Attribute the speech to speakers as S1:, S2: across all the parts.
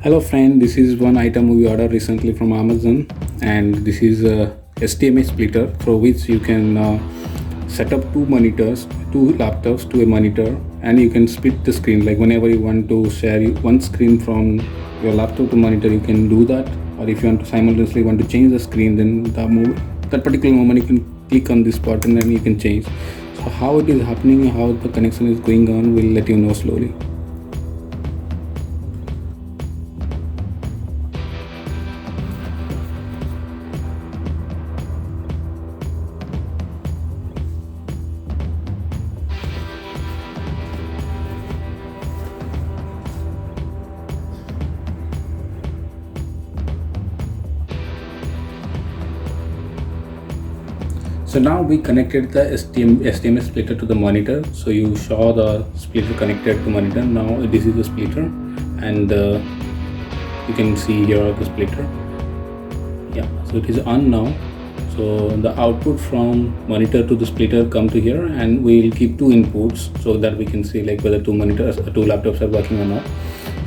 S1: Hello friend, this is one item we ordered recently from Amazon, and this is a HDMI splitter for which you can set up two monitors, two laptops to a monitor, and you can split the screen. Like whenever you want to share one screen from your laptop to monitor, you can do that. Or if you want to simultaneously want to change the screen, then that particular moment you can click on this button and you can change. So how it is happening, how the connection is going on, we'll let you know slowly. So now we connected the HDMI splitter to the monitor. So you saw the splitter connected to monitor. Now this is the splitter, and you can see here the splitter. Yeah, so it is on now. So the output from monitor to the splitter come to here, and we will keep two inputs so that we can see like whether two laptops are working or not.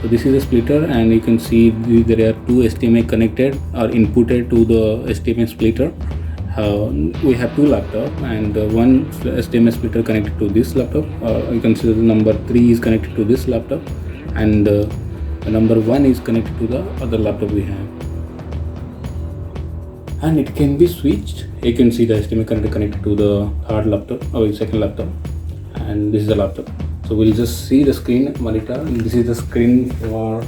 S1: So this is a splitter, and you can see there are two HDMI connected or inputted to the HDMI splitter. We have two laptops, and one HDMI splitter connected to this laptop. You can see the number 3 is connected to this laptop, and the number 1 is connected to the other laptop we have. And it can be switched. You can see the HDMI connected to the third laptop or second laptop, and this is the laptop. So we'll just see the screen monitor, and this is the screen for.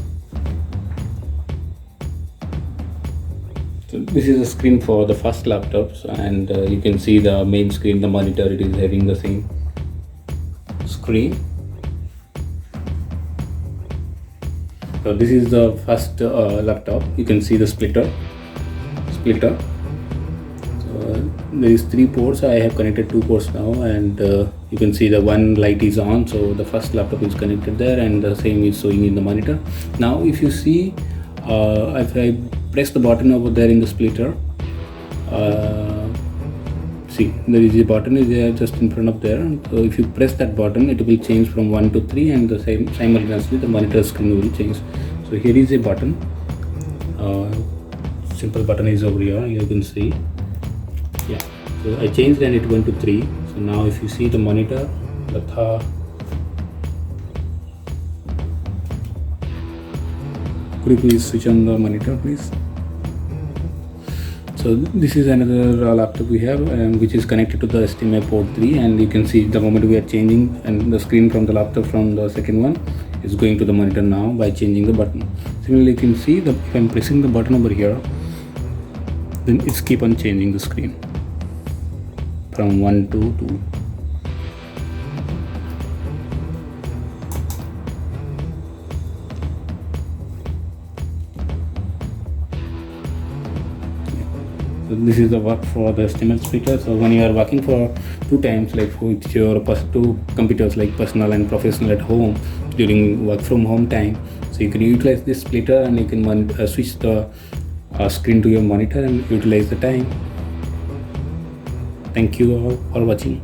S1: So this is a screen for the first laptops, and you can see the main screen, the monitor, it is having the same screen. So this is the first laptop. You can see the splitter. So there is 3 ports. I have connected 2 ports now, and you can see the one light is on. So the first laptop is connected there, and the same is showing in the monitor. Now if you see, if I press the button over there in the splitter, see there is a button is there just in front of there. So if you press that button, it will change from 1 to 3, and the same simultaneously the monitor screen will change. So here is a button, simple button is over here, you can see. Yeah, so I changed and it went to 3. So now if you see the monitor, could you please switch on the monitor, please? So this is another laptop we have, which is connected to the HDMI port 3, and you can see the moment we are changing, and the screen from the laptop from the second one is going to the monitor now by changing the button. Similarly, you can see that if I'm pressing the button over here, then it's keep on changing the screen from 1 to 2. So this is the work for the HDMI splitter. So when you are working for 2 times, like with your 2 computers, like personal and professional at home during work from home time, so you can utilize this splitter, and you can switch the screen to your monitor and utilize the time. Thank you all for watching.